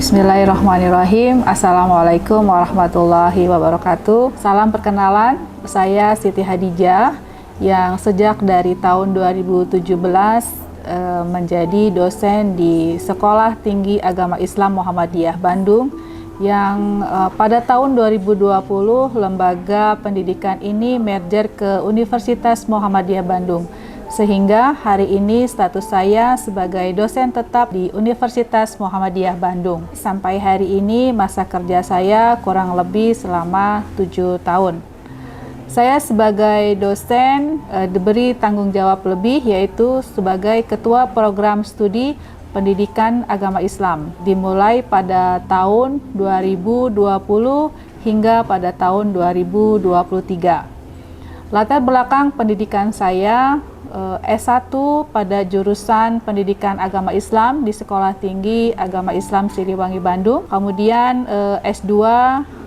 Bismillahirrahmanirrahim. Assalamualaikum warahmatullahi wabarakatuh. Salam perkenalan, saya Siti Hadijah yang sejak dari tahun 2017 menjadi dosen di Sekolah Tinggi Agama Islam Muhammadiyah Bandung yang pada tahun 2020 lembaga pendidikan ini merger ke Universitas Muhammadiyah Bandung. Sehingga hari ini status saya sebagai dosen tetap di Universitas Muhammadiyah Bandung. Sampai hari ini masa kerja saya kurang lebih selama 7 tahun. Saya sebagai dosen diberi tanggung jawab lebih, yaitu sebagai Ketua Program Studi Pendidikan Agama Islam, dimulai pada tahun 2020 hingga pada tahun 2023. Latar belakang pendidikan saya S1 pada jurusan Pendidikan Agama Islam di Sekolah Tinggi Agama Islam Siliwangi Bandung. Kemudian S2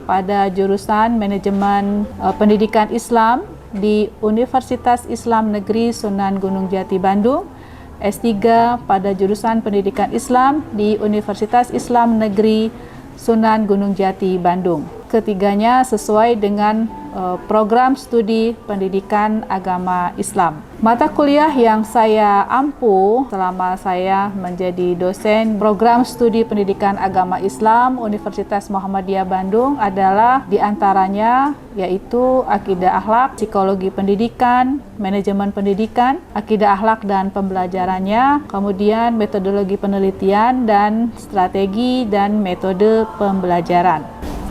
pada jurusan Manajemen Pendidikan Islam di Universitas Islam Negeri Sunan Gunung Jati Bandung. S3 pada jurusan Pendidikan Islam di Universitas Islam Negeri Sunan Gunung Jati Bandung. Ketiganya sesuai dengan program studi pendidikan agama Islam. Mata kuliah yang saya ampu selama saya menjadi dosen program studi pendidikan agama Islam Universitas Muhammadiyah Bandung adalah diantaranya yaitu akidah akhlak, psikologi pendidikan, manajemen pendidikan, akidah akhlak dan pembelajarannya, kemudian metodologi penelitian dan strategi dan metode pembelajaran.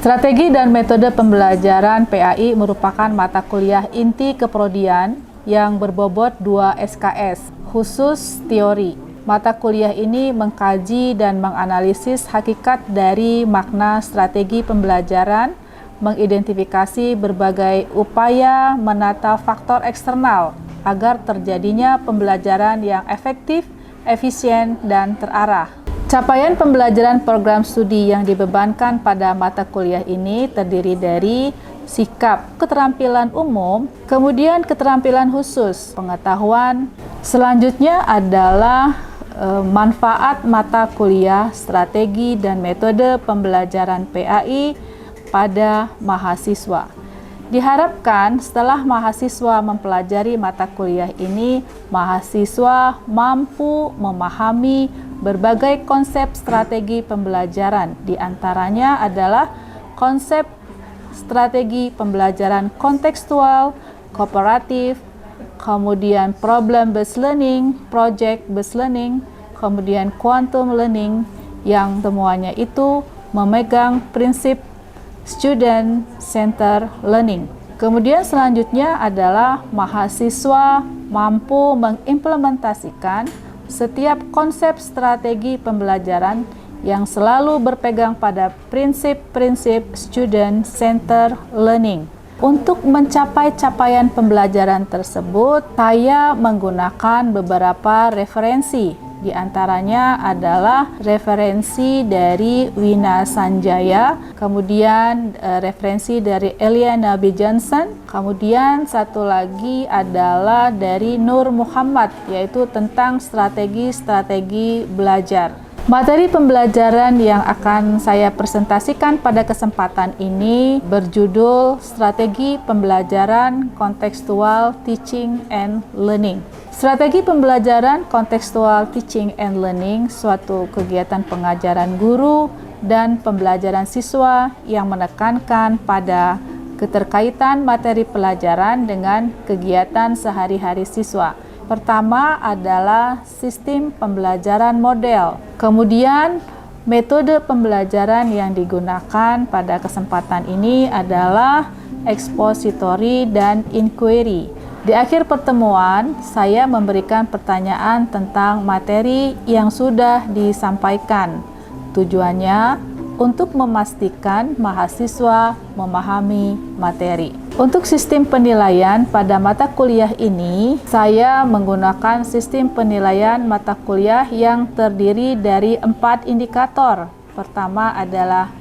Strategi dan metode pembelajaran PAI merupakan mata kuliah inti keprodian yang berbobot 2 SKS, khusus teori. Mata kuliah ini mengkaji dan menganalisis hakikat dari makna strategi pembelajaran, mengidentifikasi berbagai upaya menata faktor eksternal agar terjadinya pembelajaran yang efektif, efisien, dan terarah. Capaian pembelajaran program studi yang dibebankan pada mata kuliah ini terdiri dari sikap, keterampilan umum, kemudian keterampilan khusus, pengetahuan. Selanjutnya adalah manfaat mata kuliah, strategi dan metode pembelajaran PAI pada mahasiswa. Diharapkan setelah mahasiswa mempelajari mata kuliah ini, mahasiswa mampu memahami berbagai konsep strategi pembelajaran. Di antaranya adalah konsep strategi pembelajaran kontekstual, kooperatif, kemudian problem-based learning, project-based learning, kemudian quantum learning, yang semuanya itu memegang prinsip student center learning. Kemudian selanjutnya adalah mahasiswa mampu mengimplementasikan setiap konsep strategi pembelajaran yang selalu berpegang pada prinsip-prinsip student center learning. Untuk mencapai capaian pembelajaran tersebut, saya menggunakan beberapa referensi. Di antaranya adalah referensi dari Wina Sanjaya, kemudian referensi dari Eliana B. Johnson, kemudian satu lagi adalah dari Nur Muhammad, yaitu tentang strategi-strategi belajar. Materi pembelajaran yang akan saya presentasikan pada kesempatan ini berjudul Strategi Pembelajaran Kontekstual Teaching and Learning. Strategi pembelajaran kontekstual teaching and learning suatu kegiatan pengajaran guru dan pembelajaran siswa yang menekankan pada keterkaitan materi pelajaran dengan kegiatan sehari-hari siswa. Pertama adalah sistem pembelajaran model. Kemudian metode pembelajaran yang digunakan pada kesempatan ini adalah expository dan inquiry. Di akhir pertemuan, saya memberikan pertanyaan tentang materi yang sudah disampaikan. Tujuannya untuk memastikan mahasiswa memahami materi. Untuk sistem penilaian pada mata kuliah ini, saya menggunakan sistem penilaian mata kuliah yang terdiri dari 4 indikator. Pertama adalah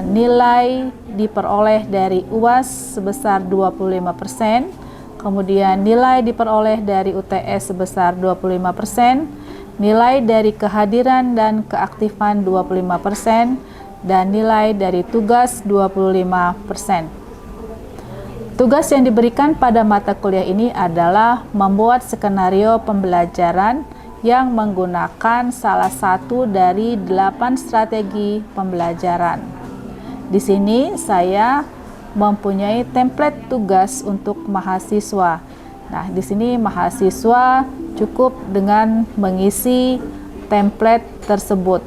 nilai diperoleh dari UAS sebesar 25%, kemudian nilai diperoleh dari UTS sebesar 25%, nilai dari kehadiran dan keaktifan 25%, dan nilai dari tugas 25%. Tugas yang diberikan pada mata kuliah ini adalah membuat skenario pembelajaran yang menggunakan salah satu dari 8 strategi pembelajaran. Di sini saya mempunyai template tugas untuk mahasiswa. Nah, di sini mahasiswa cukup dengan mengisi template tersebut.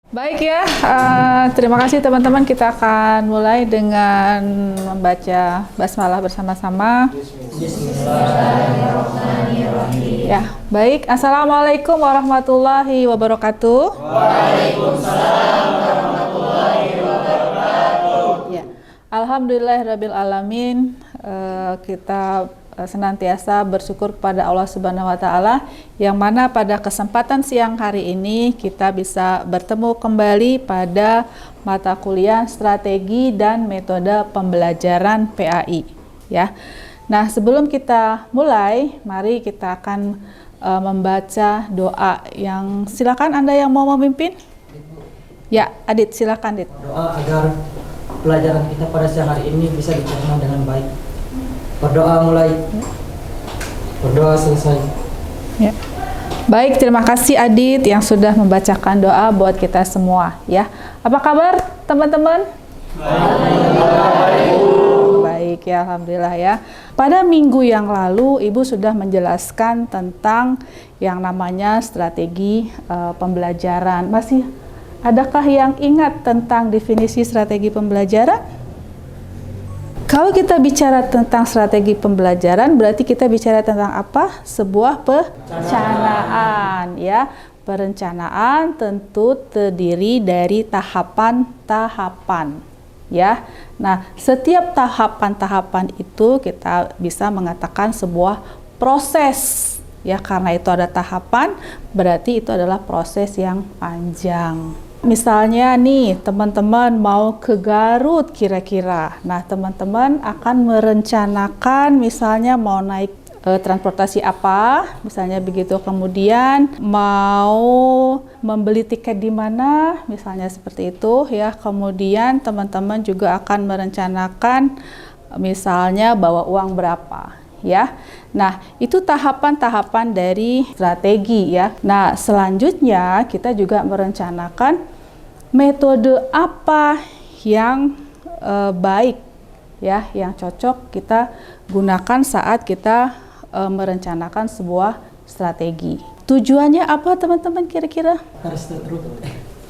Baik ya, terima kasih teman-teman. Kita akan mulai dengan membaca basmalah bersama-sama. Ya, baik. Assalamualaikum warahmatullahi wabarakatuh. Waalaikumsalam warahmatullahi wabarakatuh. Ya, alhamdulillahirabbil alamin. Kita senantiasa bersyukur kepada Allah Subhanahu wa taala, yang mana pada kesempatan siang hari ini kita bisa bertemu kembali pada mata kuliah strategi dan metode pembelajaran PAI ya. Nah, sebelum kita mulai, mari kita akan membaca doa. Yang silakan Anda yang mau memimpin. Ya, Adit, silakan Adit. Doa agar pelajaran kita pada siang hari ini bisa dicerna dengan baik. Berdoa mulai, berdoa selesai. Ya. Baik, terima kasih Adit yang sudah membacakan doa buat kita semua ya. Apa kabar teman-teman? Baik ya, alhamdulillah ya. Pada minggu yang lalu Ibu sudah menjelaskan tentang yang namanya strategi pembelajaran. Masih adakah yang ingat tentang definisi strategi pembelajaran? Kalau kita bicara tentang strategi pembelajaran, berarti kita bicara tentang apa? Sebuah perencanaan ya. Perencanaan tentu terdiri dari tahapan-tahapan ya. Nah, setiap tahapan-tahapan itu kita bisa mengatakan sebuah proses ya. Karena itu ada tahapan, berarti itu adalah proses yang panjang. Misalnya nih, teman-teman mau ke Garut kira-kira. Nah, teman-teman akan merencanakan misalnya mau naik transportasi apa, misalnya begitu. Kemudian mau membeli tiket di mana, misalnya seperti itu ya. Kemudian teman-teman juga akan merencanakan misalnya bawa uang berapa ya. Nah, itu tahapan-tahapan dari strategi ya. Nah, selanjutnya kita juga merencanakan metode apa yang baik ya, yang cocok kita gunakan saat kita merencanakan sebuah strategi. Tujuannya apa teman-teman kira-kira?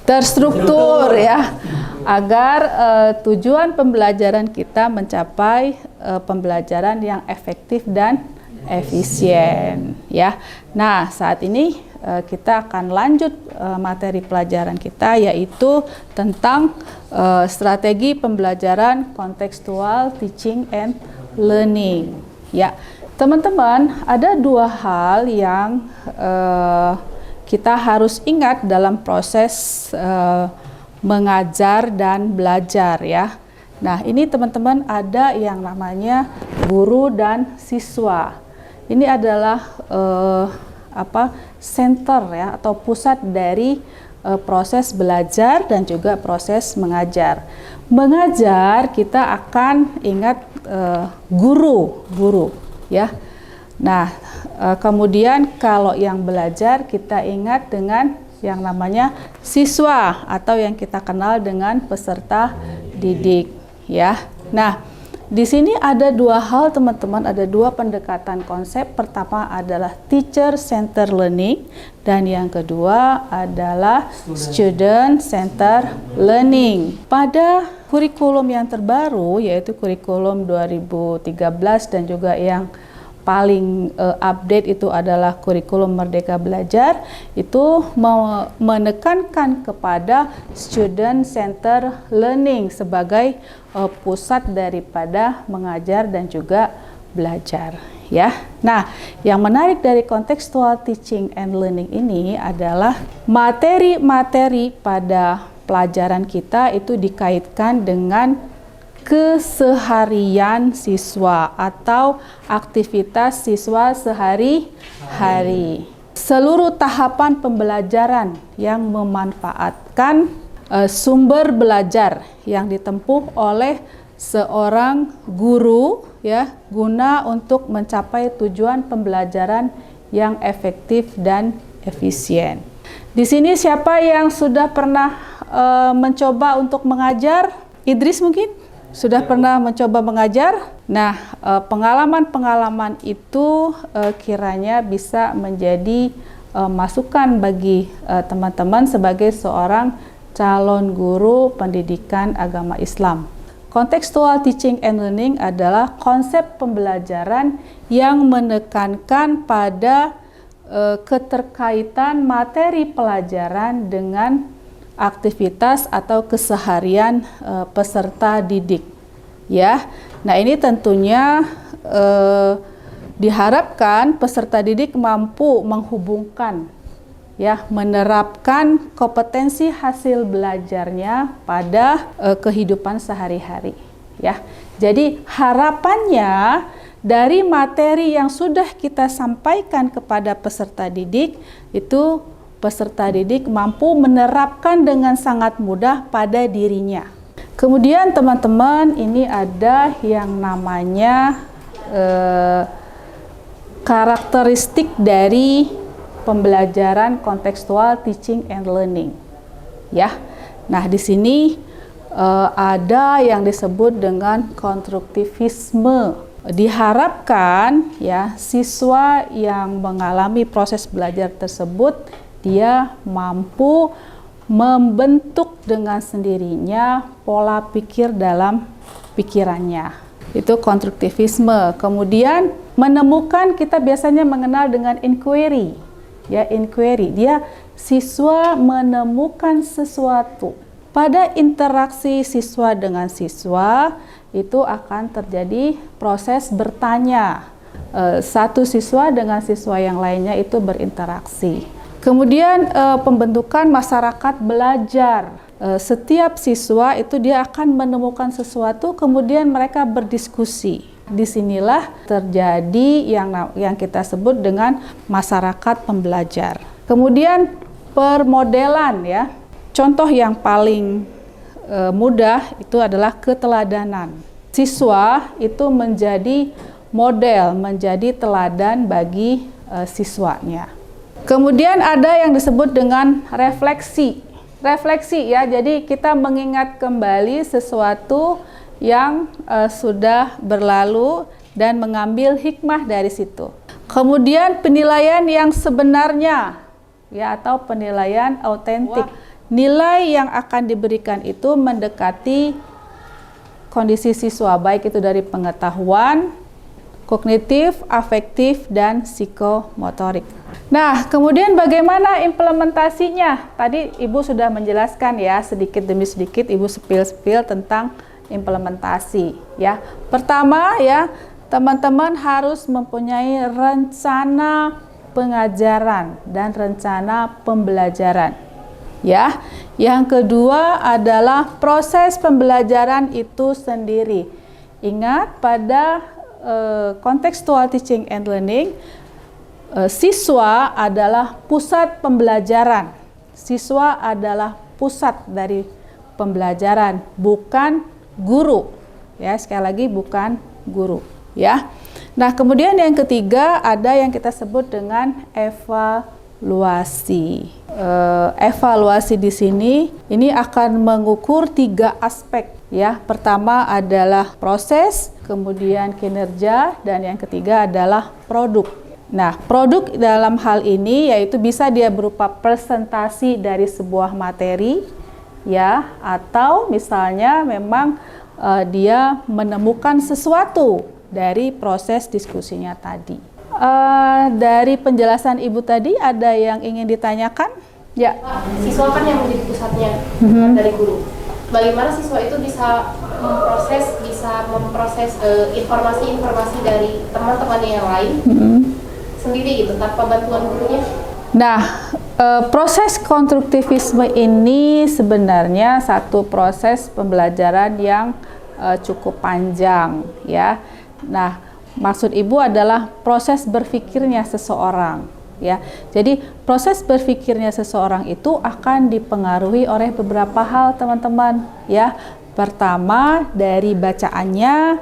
Terstruktur ya, agar tujuan pembelajaran kita mencapai pembelajaran yang efektif dan efisien ya. Nah, saat ini kita akan lanjut materi pelajaran kita, yaitu tentang strategi pembelajaran kontekstual teaching and learning ya. Teman-teman, ada dua hal yang kita harus ingat dalam proses mengajar dan belajar ya. Nah, ini teman-teman ada yang namanya guru dan siswa. Ini adalah center ya, atau pusat dari proses belajar dan juga proses mengajar. Mengajar kita akan ingat guru ya. Nah, kemudian kalau yang belajar kita ingat dengan yang namanya siswa atau yang kita kenal dengan peserta didik ya. Nah, di sini ada dua hal teman-teman, ada dua pendekatan konsep. Pertama adalah teacher center learning dan yang kedua adalah student center learning. Pada kurikulum yang terbaru yaitu kurikulum 2013 dan juga yang paling update itu adalah kurikulum Merdeka Belajar, itu menekankan kepada student center learning sebagai pusat daripada mengajar dan juga belajar ya. Nah, yang menarik dari contextual teaching and learning ini adalah materi-materi pada pelajaran kita itu dikaitkan dengan keseharian siswa atau aktivitas siswa sehari-hari seluruh tahapan pembelajaran yang memanfaatkan sumber belajar yang ditempuh oleh seorang guru ya, guna untuk mencapai tujuan pembelajaran yang efektif dan efisien. Di sini siapa yang sudah pernah mencoba untuk mengajar? Idris mungkin sudah pernah mencoba mengajar. Nah, pengalaman-pengalaman itu kiranya bisa menjadi masukan bagi teman-teman sebagai seorang calon guru pendidikan agama Islam. Contextual teaching and learning adalah konsep pembelajaran yang menekankan pada keterkaitan materi pelajaran dengan aktivitas atau keseharian peserta didik. Ya, nah ini tentunya diharapkan peserta didik mampu menghubungkan, ya, menerapkan kompetensi hasil belajarnya pada kehidupan sehari-hari. Ya, jadi harapannya dari materi yang sudah kita sampaikan kepada peserta didik itu peserta didik mampu menerapkan dengan sangat mudah pada dirinya. Kemudian teman-teman, ini ada yang namanya karakteristik dari pembelajaran kontekstual teaching and learning. Ya, nah di sini ada yang disebut dengan konstruktivisme. Diharapkan ya siswa yang mengalami proses belajar tersebut dia mampu membentuk dengan sendirinya pola pikir dalam pikirannya. Itu konstruktivisme. Kemudian menemukan, kita biasanya mengenal dengan inquiry. Ya, inquiry. Dia siswa menemukan sesuatu. Pada interaksi siswa dengan siswa itu akan terjadi proses bertanya. Satu siswa dengan siswa yang lainnya itu berinteraksi. Kemudian pembentukan masyarakat belajar. Setiap siswa itu dia akan menemukan sesuatu, kemudian mereka berdiskusi. Disinilah terjadi yang kita sebut dengan masyarakat pembelajar. Kemudian permodelan, ya. Contoh yang paling mudah itu adalah keteladanan. Siswa itu menjadi model, menjadi teladan bagi siswanya. Kemudian ada yang disebut dengan refleksi. Refleksi, ya, jadi kita mengingat kembali sesuatu yang sudah berlalu dan mengambil hikmah dari situ. Kemudian penilaian yang sebenarnya, ya, atau penilaian autentik. Nilai yang akan diberikan itu mendekati kondisi siswa, baik itu dari pengetahuan, kognitif, afektif, dan psikomotorik. Nah, kemudian bagaimana implementasinya? Tadi Ibu sudah menjelaskan, ya, sedikit demi sedikit Ibu sepil-sepil tentang implementasi, ya. Pertama, ya, teman-teman harus mempunyai rencana pengajaran dan rencana pembelajaran. Ya, yang kedua adalah proses pembelajaran itu sendiri. Ingat, pada contextual teaching and learning, siswa adalah pusat pembelajaran. Siswa adalah pusat dari pembelajaran, bukan guru. Ya, sekali lagi bukan guru. Ya. Nah, kemudian yang ketiga ada yang kita sebut dengan evaluasi. Evaluasi di sini ini akan mengukur 3 aspek, ya. Pertama adalah proses, kemudian kinerja, dan yang ketiga adalah produk. Nah, produk dalam hal ini yaitu bisa dia berupa presentasi dari sebuah materi, ya, atau misalnya memang dia menemukan sesuatu dari proses diskusinya tadi. Dari penjelasan Ibu tadi ada yang ingin ditanyakan? Ya. Siswa kan yang menjadi pusatnya dari guru. Bagaimana siswa itu bisa memproses informasi-informasi dari teman-temannya yang lain sendiri gitu tanpa bantuan gurunya? Nah, proses konstruktivisme ini sebenarnya satu proses pembelajaran yang cukup panjang, ya. Nah, maksud Ibu adalah proses berpikirnya seseorang, ya. Jadi proses berpikirnya seseorang itu akan dipengaruhi oleh beberapa hal, teman-teman, ya. Pertama dari bacaannya,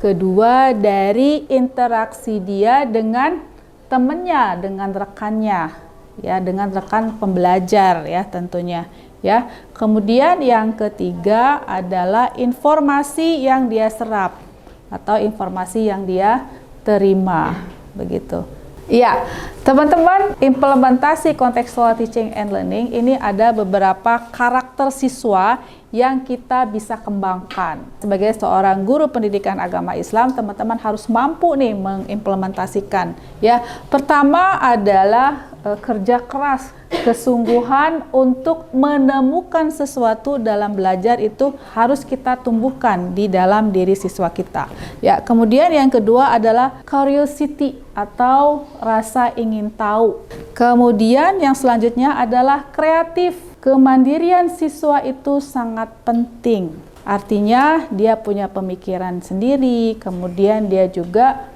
kedua dari interaksi dia dengan temannya, dengan rekannya, ya, dengan rekan pembelajar, ya, tentunya, ya. Kemudian yang ketiga adalah informasi yang dia serap atau informasi yang dia terima, begitu. Iya, teman-teman, implementasi contextual teaching and learning ini ada beberapa karakter siswa yang kita bisa kembangkan. Sebagai seorang guru pendidikan agama Islam, teman-teman harus mampu nih mengimplementasikan. Ya, pertama adalah kerja keras, kesungguhan untuk menemukan sesuatu dalam belajar itu harus kita tumbuhkan di dalam diri siswa kita. Ya, kemudian yang kedua adalah curiosity atau rasa ingin tahu. Kemudian yang selanjutnya adalah kreatif. Kemandirian siswa itu sangat penting. Artinya dia punya pemikiran sendiri, kemudian dia juga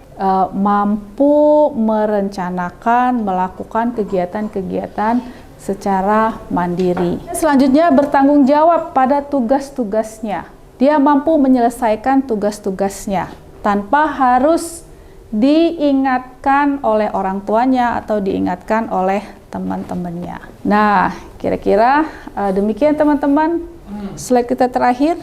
mampu merencanakan, melakukan kegiatan-kegiatan secara mandiri. Selanjutnya bertanggung jawab pada tugas-tugasnya. Dia mampu menyelesaikan tugas-tugasnya tanpa harus diingatkan oleh orang tuanya atau diingatkan oleh teman-temannya. Nah, kira-kira demikian teman-teman. Slide kita terakhir.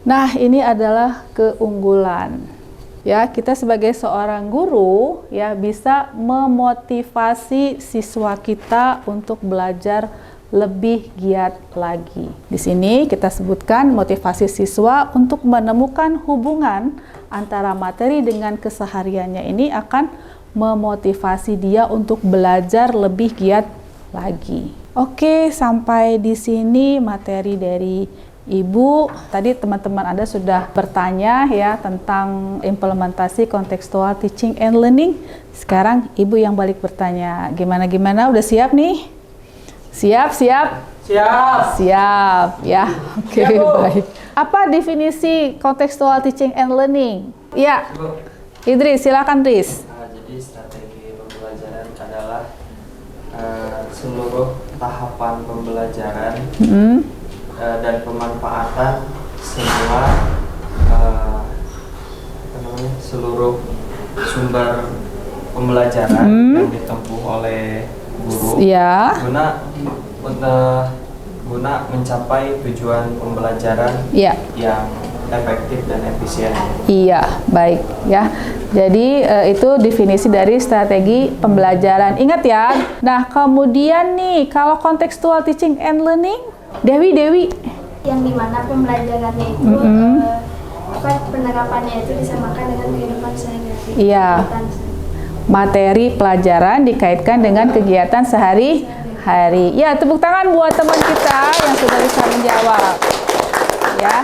Nah, ini adalah keunggulan. Ya, kita sebagai seorang guru ya bisa memotivasi siswa kita untuk belajar lebih giat lagi. Di sini kita sebutkan motivasi siswa untuk menemukan hubungan antara materi dengan kesehariannya ini akan memotivasi dia untuk belajar lebih giat lagi. Oke, sampai di sini materi dari Ibu. Tadi teman-teman Anda sudah bertanya ya tentang implementasi contextual teaching and learning. Sekarang Ibu yang balik bertanya. Gimana? Udah siap nih? Siap? Siap ya. Oke, baik. Apa definisi contextual teaching and learning? Ya. Idris, silakan Idris. Jadi strategi pembelajaran adalah seluruh tahapan pembelajaran dan pemanfaatan semua seluruh sumber pembelajaran yang ditempuh oleh guru guna mencapai tujuan pembelajaran yang efektif dan efisien. Iya, baik ya. Jadi itu definisi dari strategi pembelajaran. Ingat ya. Nah, kemudian nih kalau contextual teaching and learning, Dewi. Yang dimana pembelajarannya itu penerapannya itu disamakan dengan kehidupan sehari-hari. Iya. Materi pelajaran dikaitkan dengan kegiatan sehari-hari. Ya, tepuk tangan buat teman kita yang sudah bisa menjawab. Ya.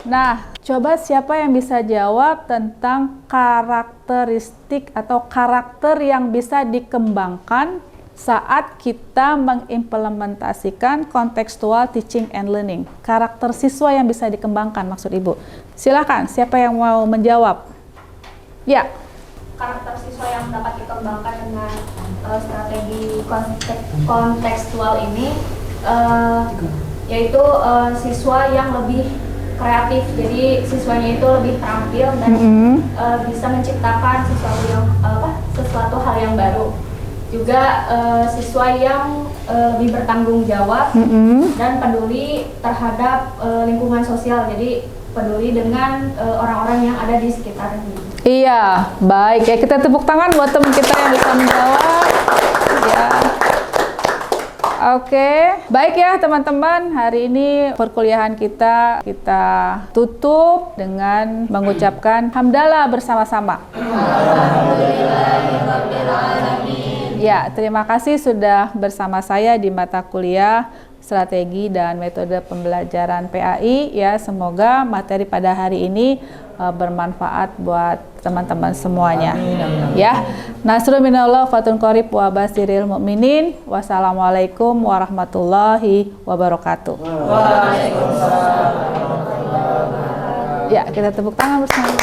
Nah, coba siapa yang bisa jawab tentang karakteristik atau karakter yang bisa dikembangkan saat kita mengimplementasikan contextual teaching and learning. Karakter siswa yang bisa dikembangkan maksud Ibu. Silakan, siapa yang mau menjawab? Ya. Karakter siswa yang dapat dikembangkan dengan strategi kontekstual ini yaitu siswa yang lebih kreatif. Jadi siswanya itu lebih terampil dan bisa menciptakan sesuatu hal yang baru. Juga siswa yang lebih bertanggung jawab dan peduli terhadap lingkungan sosial. Jadi peduli dengan orang-orang yang ada di sekitarnya. Iya, baik ya, kita tepuk tangan buat teman kita yang bisa menjawab. Ya. Oke, baik ya teman-teman, hari ini perkuliahan kita tutup dengan mengucapkan hamdalah bersama-sama. Ya, terima kasih sudah bersama saya di mata kuliah Strategi dan Metode Pembelajaran PAI. Ya, semoga materi pada hari ini bermanfaat buat teman-teman semuanya. Ya, nasrul minallah fatun qarib wa basiril mu'minin. Wassalamualaikum warahmatullahi wabarakatuh. Waalaikumsalam. Ya, kita tepuk tangan bersama.